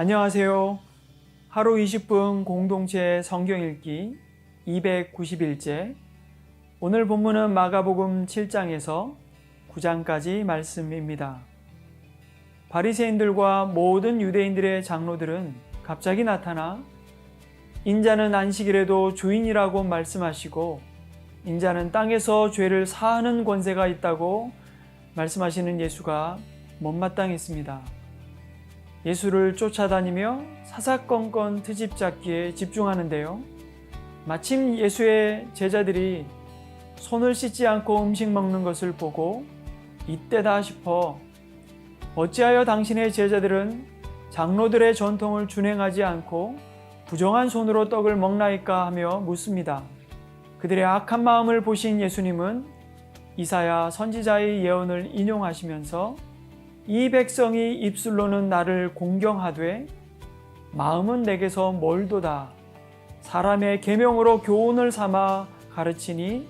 안녕하세요. 하루 20분 공동체 성경 읽기 291째. 오늘 본문은 마가복음 7장에서 9장까지 말씀입니다. 바리새인들과 모든 유대인들의 장로들은 갑자기 나타나 인자는 안식일에도 주인이라고 말씀하시고 인자는 땅에서 죄를 사하는 권세가 있다고 말씀하시는 예수가 못마땅했습니다. 예수를 쫓아다니며 사사건건 트집 잡기에 집중하는데요. 마침 예수의 제자들이 손을 씻지 않고 음식 먹는 것을 보고 이때다 싶어 어찌하여 당신의 제자들은 장로들의 전통을 준행하지 않고 부정한 손으로 떡을 먹나이까 하며 묻습니다. 그들의 악한 마음을 보신 예수님은 이사야 선지자의 예언을 인용하시면서 이 백성이 입술로는 나를 공경하되 마음은 내게서 멀도다. 사람의 계명으로 교훈을 삼아 가르치니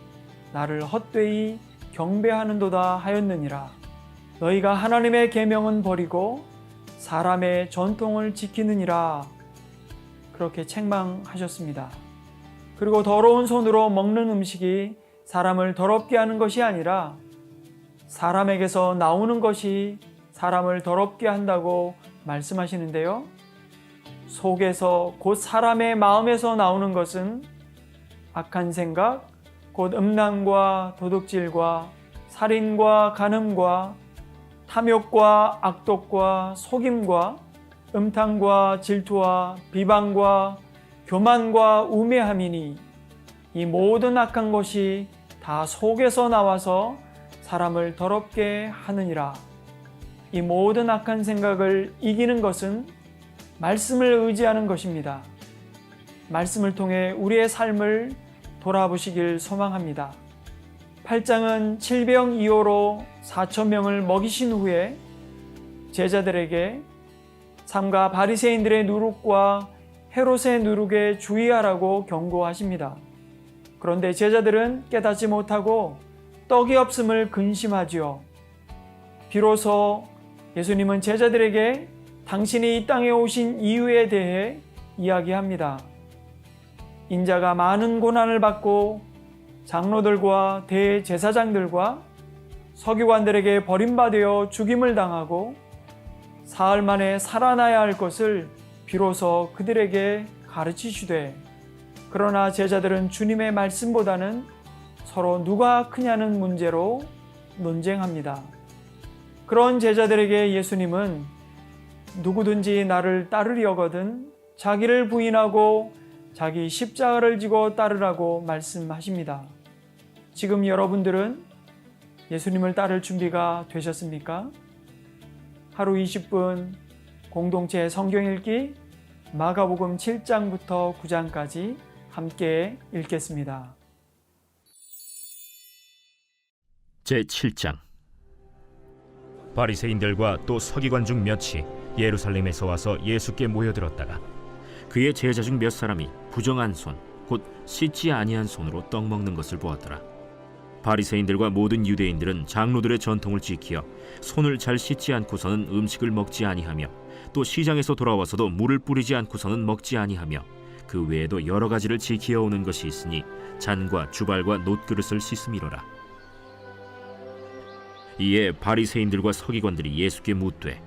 나를 헛되이 경배하는도다 하였느니라. 너희가 하나님의 계명은 버리고 사람의 전통을 지키느니라. 그렇게 책망하셨습니다. 그리고 더러운 손으로 먹는 음식이 사람을 더럽게 하는 것이 아니라 사람에게서 나오는 것이 사람을 더럽게 한다고 말씀하시는데요. 속에서 곧 사람의 마음에서 나오는 것은 악한 생각, 곧 음란과 도둑질과 살인과 간음과 탐욕과 악독과 속임과 음탕과 질투와 비방과 교만과 우매함이니 이 모든 악한 것이 다 속에서 나와서 사람을 더럽게 하느니라. 이 모든 악한 생각을 이기는 것은 말씀을 의지하는 것입니다. 말씀을 통해 우리의 삶을 돌아보시길 소망합니다. 8장은 7병2호로 4,000명을 먹이신 후에 제자들에게 삼가 바리새인들의 누룩과 헤롯의 누룩에 주의하라고 경고하십니다. 그런데 제자들은 깨닫지 못하고 떡이 없음을 근심하지요. 비로소 예수님은 제자들에게 당신이 이 땅에 오신 이유에 대해 이야기합니다. 인자가 많은 고난을 받고 장로들과 대제사장들과 서기관들에게 버림받아 죽임을 당하고 사흘 만에 살아나야 할 것을 비로소 그들에게 가르치시되, 그러나 제자들은 주님의 말씀보다는 서로 누가 크냐는 문제로 논쟁합니다. 그런 제자들에게 예수님은 누구든지 나를 따르려거든 자기를 부인하고 자기 십자가를 지고 따르라고 말씀하십니다. 지금 여러분들은 예수님을 따를 준비가 되셨습니까? 하루 20분 공동체 성경 읽기 마가복음 7장부터 9장까지 함께 읽겠습니다. 제7장. 바리새인들과 또 서기관 중 몇이 예루살렘에서 와서 예수께 모여들었다가 그의 제자 중 몇 사람이 부정한 손, 곧 씻지 아니한 손으로 떡 먹는 것을 보았더라. 바리새인들과 모든 유대인들은 장로들의 전통을 지키어 손을 잘 씻지 않고서는 음식을 먹지 아니하며 또 시장에서 돌아와서도 물을 뿌리지 않고서는 먹지 아니하며 그 외에도 여러 가지를 지키어 오는 것이 있으니 잔과 주발과 놋그릇을 씻음이로라. 이에 바리새인들과 서기관들이 예수께 묻되,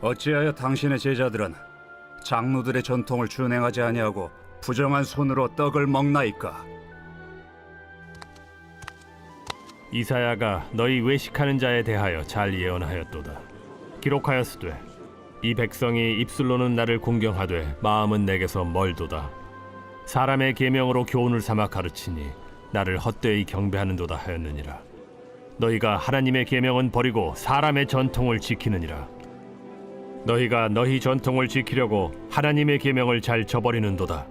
어찌하여 당신의 제자들은 장로들의 전통을 준행하지 아니하고 부정한 손으로 떡을 먹나이까? 이사야가 너희 외식하는 자에 대하여 잘 예언하였도다. 기록하였으되 이 백성이 입술로는 나를 공경하되 마음은 내게서 멀도다. 사람의 계명으로 교훈을 삼아 가르치니 나를 헛되이 경배하는도다 하였느니라. 너희가 하나님의 계명은 버리고 사람의 전통을 지키느니라. 너희가 너희 전통을 지키려고 하나님의 계명을 잘 저버리는도다.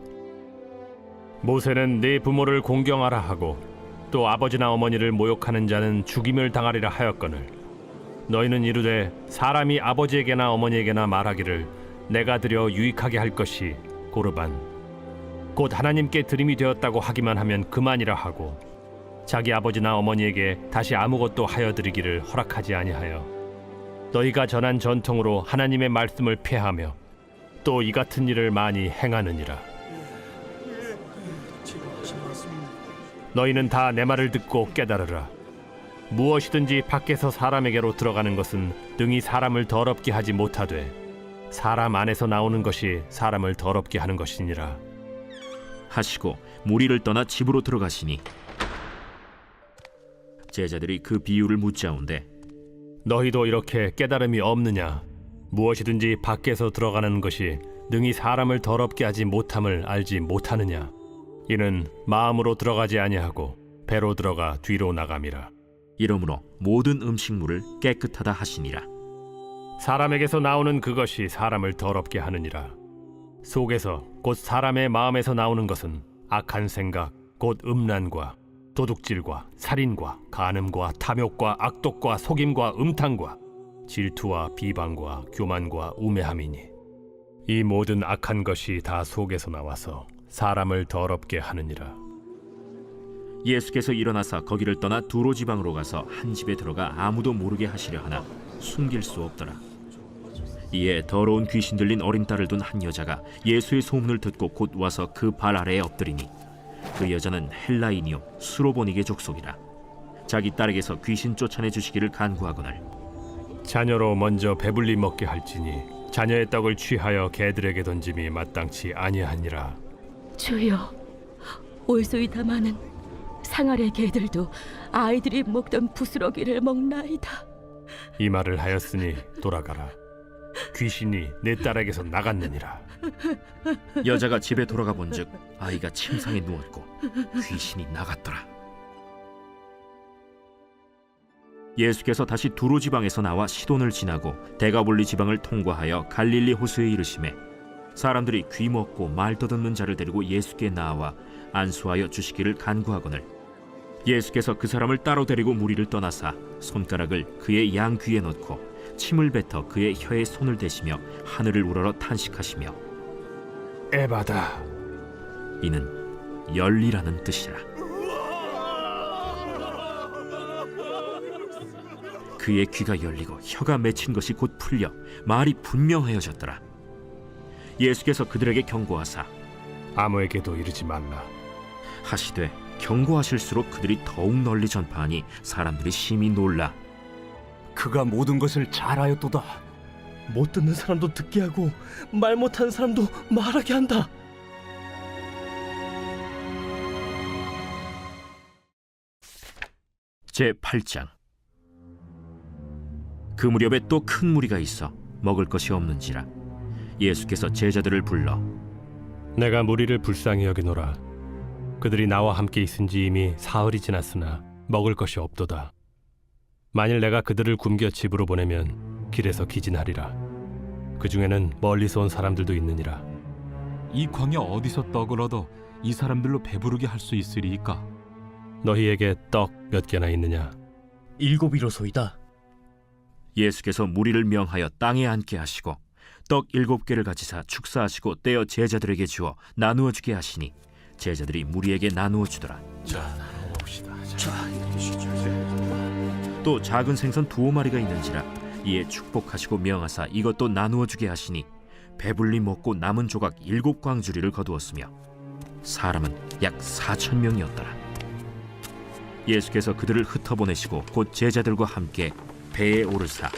모세는 네 부모를 공경하라 하고 또 아버지나 어머니를 모욕하는 자는 죽임을 당하리라 하였거늘 너희는 이르되 사람이 아버지에게나 어머니에게나 말하기를 내가 드려 유익하게 할 것이 고르반 곧 하나님께 드림이 되었다고 하기만 하면 그만이라 하고 자기 아버지나 어머니에게 다시 아무것도 하여 드리기를 허락하지 아니하여 너희가 전한 전통으로 하나님의 말씀을 폐하며 또 이 같은 일을 많이 행하느니라. 너희는 다 내 말을 듣고 깨달으라. 무엇이든지 밖에서 사람에게로 들어가는 것은 능히 사람을 더럽게 하지 못하되 사람 안에서 나오는 것이 사람을 더럽게 하는 것이니라. 하시고 무리를 떠나 집으로 들어가시니 제자들이 그 비유를 묻자온데 너희도 이렇게 깨달음이 없느냐? 무엇이든지 밖에서 들어가는 것이 능히 사람을 더럽게 하지 못함을 알지 못하느냐? 이는 마음으로 들어가지 아니하고 배로 들어가 뒤로 나감이라. 이러므로 모든 음식물을 깨끗하다 하시니라. 사람에게서 나오는 그것이 사람을 더럽게 하느니라. 속에서 곧 사람의 마음에서 나오는 것은 악한 생각 곧 음란과 도둑질과 살인과 간음과 탐욕과 악독과 속임과 음탕과 질투와 비방과 교만과 우매함이니 이 모든 악한 것이 다 속에서 나와서 사람을 더럽게 하느니라. 예수께서 일어나사 거기를 떠나 두로 지방으로 가서 한 집에 들어가 아무도 모르게 하시려 하나 숨길 수 없더라. 이에 더러운 귀신 들린 어린 딸을 둔 한 여자가 예수의 소문을 듣고 곧 와서 그 발 아래에 엎드리니 그 여자는 헬라인이요 수로보니게 족속이라. 자기 딸에게서 귀신 쫓아내 주시기를 간구하거늘 자녀로 먼저 배불리 먹게 할지니 자녀의 떡을 취하여 개들에게 던짐이 마땅치 아니하니라. 주여, 올소이다마는 상아래 개들도 아이들이 먹던 부스러기를 먹나이다. 이 말을 하였으니 돌아가라. 귀신이 내 딸에게서 나갔느니라. 여자가 집에 돌아가 본즉 아이가 침상에 누웠고 귀신이 나갔더라. 예수께서 다시 두로 지방에서 나와 시돈을 지나고 데가볼리 지방을 통과하여 갈릴리 호수에 이르시매 사람들이 귀 먹고 말 더듬는 자를 데리고 예수께 나와 안수하여 주시기를 간구하거늘 예수께서 그 사람을 따로 데리고 무리를 떠나사 손가락을 그의 양 귀에 넣고 침을 뱉어 그의 혀에 손을 대시며 하늘을 우러러 탄식하시며 에바다. 이는 열리라는 뜻이라. 그의 귀가 열리고 혀가 맺힌 것이 곧 풀려 말이 분명하여졌더라. 예수께서 그들에게 경고하사 아무에게도 이르지 말라. 하시되 경고하실수록 그들이 더욱 널리 전파하니 사람들이 심히 놀라 그가 모든 것을 잘하였도다. 못 듣는 사람도 듣게 하고 말 못하는 사람도 말하게 한다. 제8장. 그 무렵에 또 큰 무리가 있어 먹을 것이 없는지라 예수께서 제자들을 불러 내가 무리를 불쌍히 여기노라. 그들이 나와 함께 있은지 이미 사흘이 지났으나 먹을 것이 없도다. 만일 내가 그들을 굶겨 집으로 보내면 길에서 기진하리라. 그 중에는 멀리서 온 사람들도 있느니라. 이 광야 어디서 떡을 얻어 이 사람들로 배부르게 할 수 있으리이까? 너희에게 떡 몇 개나 있느냐? 7이로소이다. 예수께서 무리를 명하여 땅에 앉게 하시고 떡 7개를 가지사 축사하시고 떼어 제자들에게 주어 나누어 주게 하시니 제자들이 무리에게 나누어 주더라. 또 작은 생선 2마리가 있는지라 이에 축복하시고 명하사 이것도 나누어 주게 하시니 배불리 먹고 남은 조각 7광주리를 거두었으며 사람은 약 4,000명이었더라. 예수께서 그들을 흩어보내시고 곧 제자들과 함께 배에 오르사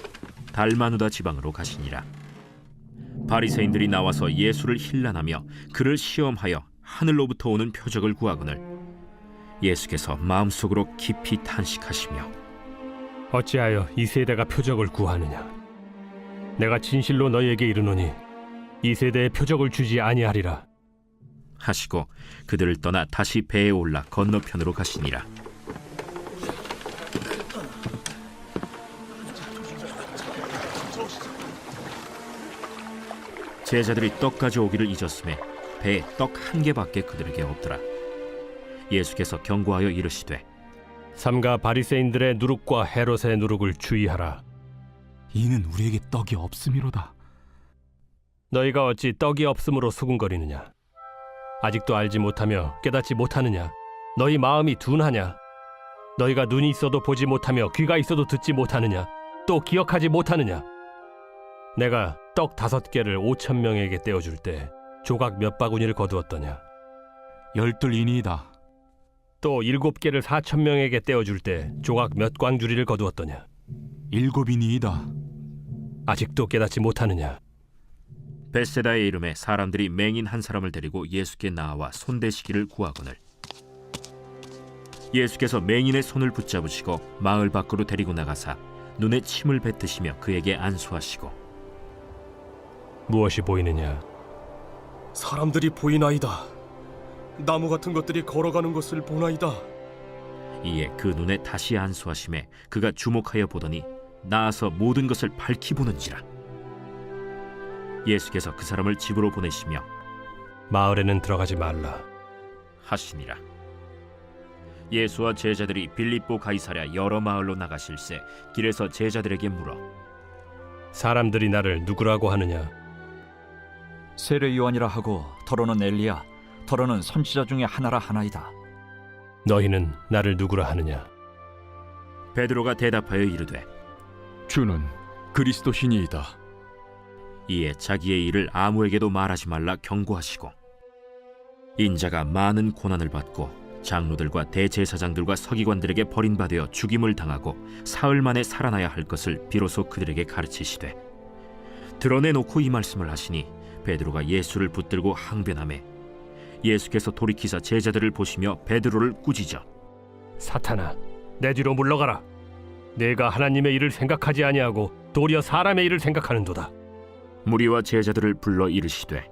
달마누다 지방으로 가시니라. 바리새인들이 나와서 예수를 힐난하며 그를 시험하여 하늘로부터 오는 표적을 구하거늘 예수께서 마음속으로 깊이 탄식하시며 어찌하여 이 세대가 표적을 구하느냐? 내가 진실로 너희에게 이르노니 이 세대에 표적을 주지 아니하리라. 하시고 그들을 떠나 다시 배에 올라 건너편으로 가시니라. 제자들이 떡 가져오기를 잊었음에 배에 떡 1개밖에 그들에게 없더라. 예수께서 경고하여 이르시되 삼가 바리새인들의 누룩과 헤롯의 누룩을 주의하라. 이는 우리에게 떡이 없음이로다. 너희가 어찌 떡이 없음으로 수군거리느냐? 아직도 알지 못하며 깨닫지 못하느냐? 너희 마음이 둔하냐? 너희가 눈이 있어도 보지 못하며 귀가 있어도 듣지 못하느냐? 또 기억하지 못하느냐? 내가 떡 5개를 5,000명에게 떼어줄 때 조각 몇 바구니를 거두었더냐? 12이니이다. 또 7개를 4,000명에게 떼어줄 때 조각 몇 광주리를 거두었더냐? 7이니이다. 아직도 깨닫지 못하느냐? 벳세다의 이름에 사람들이 맹인 한 사람을 데리고 예수께 나와 손대시기를 구하거늘 예수께서 맹인의 손을 붙잡으시고 마을 밖으로 데리고 나가사 눈에 침을 뱉으시며 그에게 안수하시고 무엇이 보이느냐? 사람들이 보이나이다. 나무 같은 것들이 걸어가는 것을 보나이다. 이에 그 눈에 다시 안수하심에 그가 주목하여 보더니 나아서 모든 것을 밝히 보는지라. 예수께서 그 사람을 집으로 보내시며 마을에는 들어가지 말라. 하시니라. 예수와 제자들이 빌립보 가이사랴 여러 마을로 나가실새 길에서 제자들에게 물어 사람들이 나를 누구라고 하느냐? 세례 요한이라 하고 더러는 엘리야, 더러는 선지자 중에 하나라 하나이다. 너희는 나를 누구라 하느냐? 베드로가 대답하여 이르되 주는 그리스도시니이다. 이에 자기의 일을 아무에게도 말하지 말라 경고하시고 인자가 많은 고난을 받고 장로들과 대제사장들과 서기관들에게 버림받아 죽임을 당하고 사흘 만에 살아나야 할 것을 비로소 그들에게 가르치시되 드러내놓고 이 말씀을 하시니 베드로가 예수를 붙들고 항변하매 예수께서 돌이키사 제자들을 보시며 베드로를 꾸짖어 사탄아, 내 뒤로 물러가라. 내가 하나님의 일을 생각하지 아니하고 도리어 사람의 일을 생각하는도다. 무리와 제자들을 불러 이르시되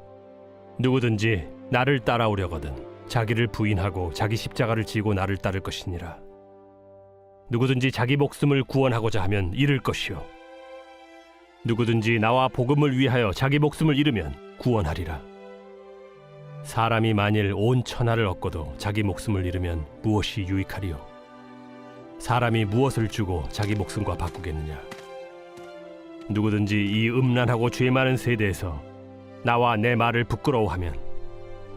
누구든지 나를 따라오려거든 자기를 부인하고 자기 십자가를 지고 나를 따를 것이니라. 누구든지 자기 목숨을 구원하고자 하면 잃을 것이요 누구든지 나와 복음을 위하여 자기 목숨을 잃으면 구원하리라. 사람이 만일 온 천하를 얻고도 자기 목숨을 잃으면 무엇이 유익하리요? 사람이 무엇을 주고 자기 목숨과 바꾸겠느냐? 누구든지 이 음란하고 죄 많은 세대에서 나와 내 말을 부끄러워하면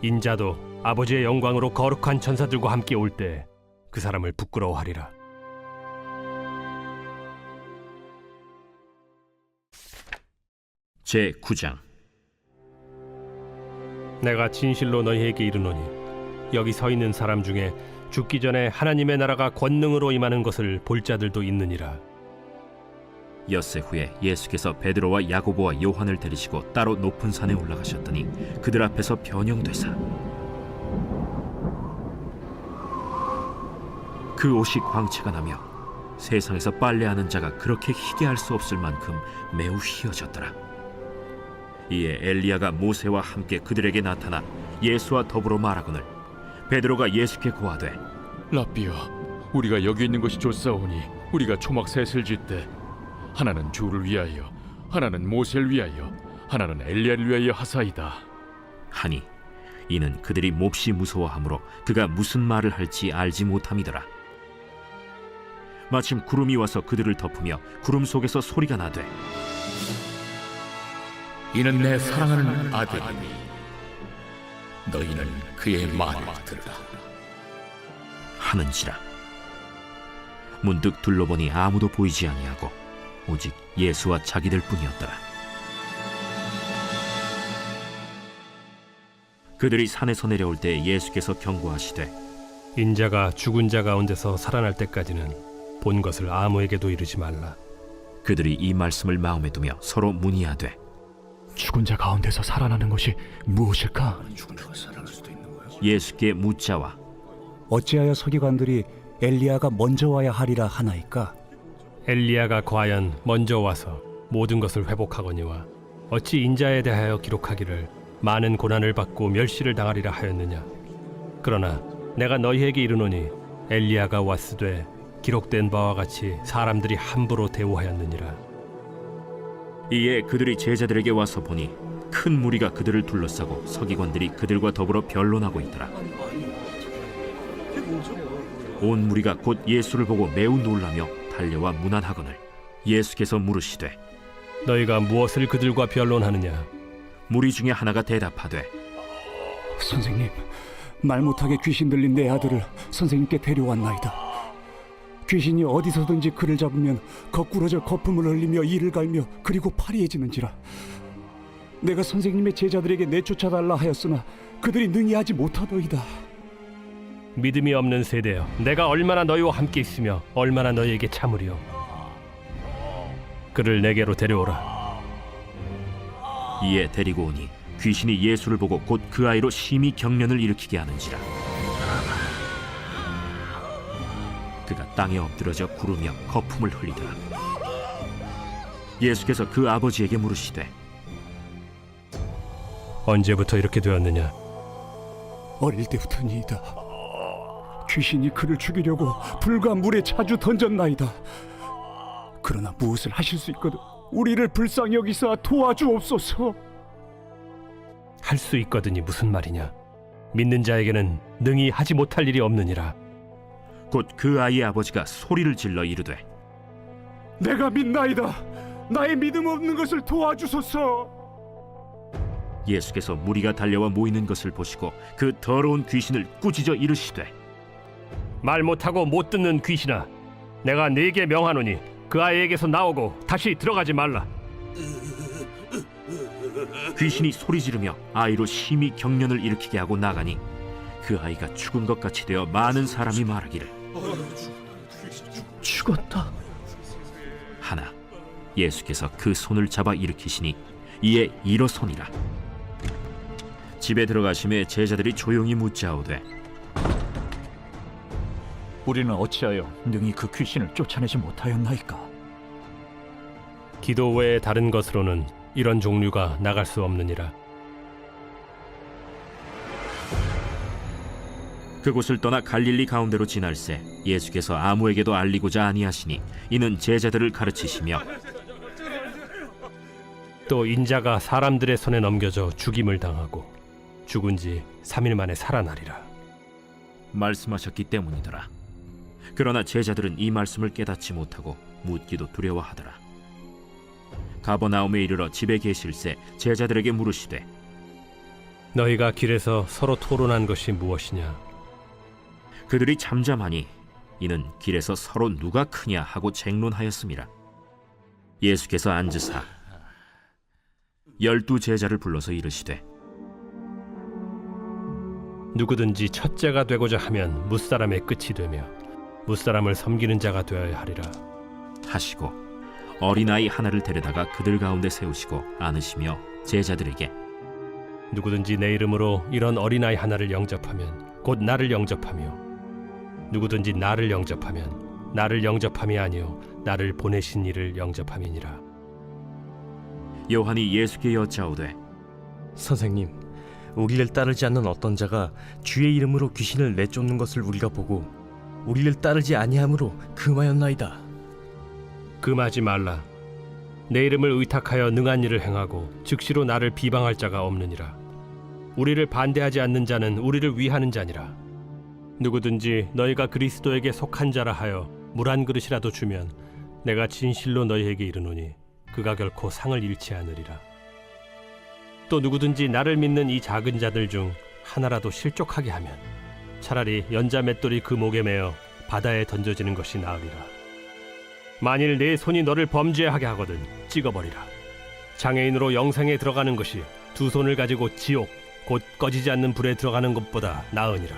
인자도 아버지의 영광으로 거룩한 천사들과 함께 올 때 그 사람을 부끄러워하리라. 제9장 내가 진실로 너희에게 이르노니 여기 서 있는 사람 중에 죽기 전에 하나님의 나라가 권능으로 임하는 것을 볼 자들도 있느니라. 엿새 후에 예수께서 베드로와 야고보와 요한을 데리시고 따로 높은 산에 올라가셨더니 그들 앞에서 변형되사 그 옷이 광채가 나며 세상에서 빨래하는 자가 그렇게 희게 할 수 없을 만큼 매우 희어졌더라. 이에 엘리야가 모세와 함께 그들에게 나타나 예수와 더불어 말하거늘 베드로가 예수께 고하되 라삐여, 우리가 여기 있는 것이 좋사오니 우리가 초막 셋을 짓되 하나는 주를 위하여, 하나는 모세를 위하여, 하나는 엘리야를 위하여 하사이다. 하니 이는 그들이 몹시 무서워하므로 그가 무슨 말을 할지 알지 못함이더라. 마침 구름이 와서 그들을 덮으며 구름 속에서 소리가 나되 이는 내 사랑하는 아들이니 너희는 그의 말을 들으라. 하는지라. 문득 둘러보니 아무도 보이지 아니하고 오직 예수와 자기들 뿐이었더라. 그들이 산에서 내려올 때 예수께서 경고하시되 인자가 죽은 자 가운데서 살아날 때까지는 본 것을 아무에게도 이르지 말라. 그들이 이 말씀을 마음에 두며 서로 문의하되 죽은 자 가운데서 살아나는 것이 무엇일까? 예수께 묻자와 어찌하여 서기관들이 엘리야가 먼저 와야 하리라 하나이까? 엘리야가 과연 먼저 와서 모든 것을 회복하거니와 어찌 인자에 대하여 기록하기를 많은 고난을 받고 멸시를 당하리라 하였느냐? 그러나 내가 너희에게 이르노니 엘리야가 왔으되 기록된 바와 같이 사람들이 함부로 대우하였느니라. 이에 그들이 제자들에게 와서 보니 큰 무리가 그들을 둘러싸고 서기관들이 그들과 더불어 변론하고 있더라. 온 무리가 곧 예수를 보고 매우 놀라며 달려와 문안하거늘 예수께서 물으시되 너희가 무엇을 그들과 변론하느냐? 무리 중에 하나가 대답하되 선생님, 말 못하게 귀신 들린 내 아들을 선생님께 데려왔나이다. 귀신이 어디서든지 그를 잡으면 거꾸러져 거품을 흘리며 이를 갈며 그리고 파리해지는지라. 내가 선생님의 제자들에게 내쫓아달라 하였으나 그들이 능히 하지 못하더이다. 믿음이 없는 세대여, 내가 얼마나 너희와 함께 있으며 얼마나 너희에게 참으리요. 그를 내게로 데려오라. 이에 데리고 오니 귀신이 예수를 보고 곧 그 아이로 심히 경련을 일으키게 하는지라. 그가 땅에 엎드러져 구르며 거품을 흘리더라. 예수께서 그 아버지에게 물으시되 언제부터 이렇게 되었느냐? 어릴 때부터니이다. 귀신이 그를 죽이려고 불과 물에 자주 던졌나이다. 그러나 무엇을 하실 수 있거든 우리를 불쌍히 여기사 도와주옵소서. 할 수 있거든이 무슨 말이냐? 믿는 자에게는 능히 하지 못할 일이 없느니라. 곧 그 아이의 아버지가 소리를 질러 이르되 내가 믿나이다. 나의 믿음 없는 것을 도와주소서. 예수께서 무리가 달려와 모이는 것을 보시고 그 더러운 귀신을 꾸짖어 이르시되 말 못하고 못 듣는 귀신아, 내가 네게 명하노니 그 아이에게서 나오고 다시 들어가지 말라. 귀신이 소리 지르며 아이로 심히 경련을 일으키게 하고 나가니 그 아이가 죽은 것 같이 되어 많은 사람이 말하기를 죽었다. 하나 예수께서 그 손을 잡아 일으키시니 이에 일어서니라. 집에 들어가심에 제자들이 조용히 묻자오되 우리는 어찌하여 능히 그 귀신을 쫓아내지 못하였나이까? 기도 외에 다른 것으로는 이런 종류가 나갈 수 없느니라. 그곳을 떠나 갈릴리 가운데로 지날새 예수께서 아무에게도 알리고자 아니하시니 이는 제자들을 가르치시며 또 인자가 사람들의 손에 넘겨져 죽임을 당하고 죽은 지 3일 만에 살아나리라. 말씀하셨기 때문이더라. 그러나 제자들은 이 말씀을 깨닫지 못하고 묻기도 두려워하더라. 가버나움에 이르러 집에 계실새 제자들에게 물으시되 너희가 길에서 서로 토론한 것이 무엇이냐? 그들이 잠잠하니 이는 길에서 서로 누가 크냐 하고 쟁론하였음이라. 예수께서 앉으사 12 제자를 불러서 이르시되 누구든지 첫째가 되고자 하면 무사람의 끝이 되며 무사람을 섬기는 자가 되어야 하리라. 하시고 어린아이 하나를 데려다가 그들 가운데 세우시고 안으시며 제자들에게 누구든지 내 이름으로 이런 어린아이 하나를 영접하면 곧 나를 영접하며 누구든지 나를 영접하면 나를 영접함이 아니요 나를 보내신 이를 영접함이니라. 요한이 예수께 여짜오되 선생님, 우리를 따르지 않는 어떤 자가 주의 이름으로 귀신을 내쫓는 것을 우리가 보고 우리를 따르지 아니함으로 금하였나이다. 금하지 말라. 내 이름을 의탁하여 능한 일을 행하고 즉시로 나를 비방할 자가 없느니라. 우리를 반대하지 않는 자는 우리를 위하는 자니라. 누구든지 너희가 그리스도에게 속한 자라 하여 물 한 그릇이라도 주면 내가 진실로 너희에게 이르노니 그가 결코 상을 잃지 않으리라. 또 누구든지 나를 믿는 이 작은 자들 중 하나라도 실족하게 하면 차라리 연자 맷돌이 그 목에 매어 바다에 던져지는 것이 나으리라. 만일 내 손이 너를 범죄하게 하거든 찍어버리라. 장애인으로 영생에 들어가는 것이 두 손을 가지고 지옥 곧 꺼지지 않는 불에 들어가는 것보다 나으니라.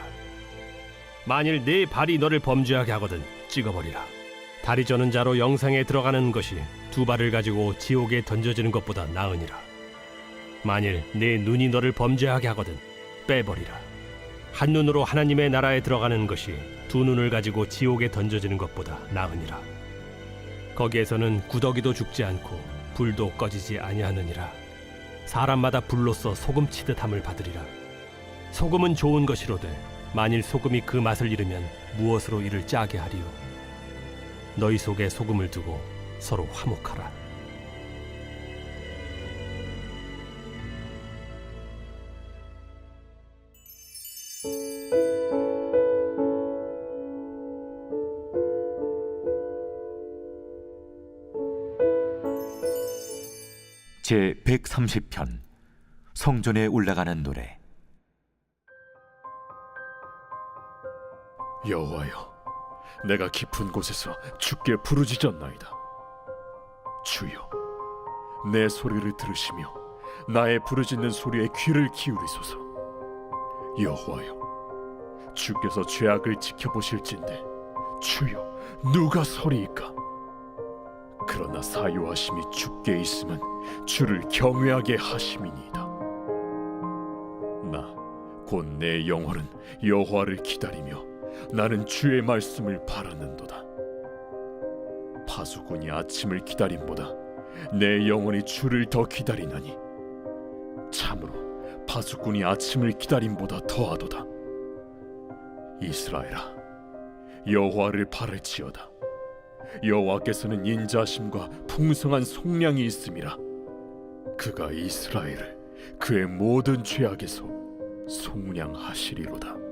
만일 내 발이 너를 범죄하게 하거든 찍어버리라. 다리 저는 자로 영생에 들어가는 것이 두 발을 가지고 지옥에 던져지는 것보다 나으니라. 만일 내 눈이 너를 범죄하게 하거든 빼버리라. 한 눈으로 하나님의 나라에 들어가는 것이 두 눈을 가지고 지옥에 던져지는 것보다 나으니라. 거기에서는 구더기도 죽지 않고 불도 꺼지지 아니하느니라. 사람마다 불로써 소금 치듯함을 받으리라. 소금은 좋은 것이로되 만일 소금이 그 맛을 잃으면 무엇으로 이를 짜게 하리요? 너희 속에 소금을 두고 서로 화목하라. 제 130편 성전에 올라가는 노래. 여호와여, 내가 깊은 곳에서 주께 부르짖었나이다. 주여, 내 소리를 들으시며 나의 부르짖는 소리에 귀를 기울이소서. 여호와여, 주께서 죄악을 지켜보실진데 주여 누가 서리이까? 그러나 사요하심이 주께 있음은 주를 경외하게 하심이니이다. 나 곧 내 영혼은 여호와를 기다리며 나는 주의 말씀을 바라는도다. 파수꾼이 아침을 기다림보다 내 영혼이 주를 더 기다리나니 참으로 파수꾼이 아침을 기다림보다 더하도다. 이스라엘아, 여호와를 바랄지어다. 여호와께서는 인자하심과 풍성한 속량이 있음이라. 그가 이스라엘을 그의 모든 죄악에서 속량하시리로다.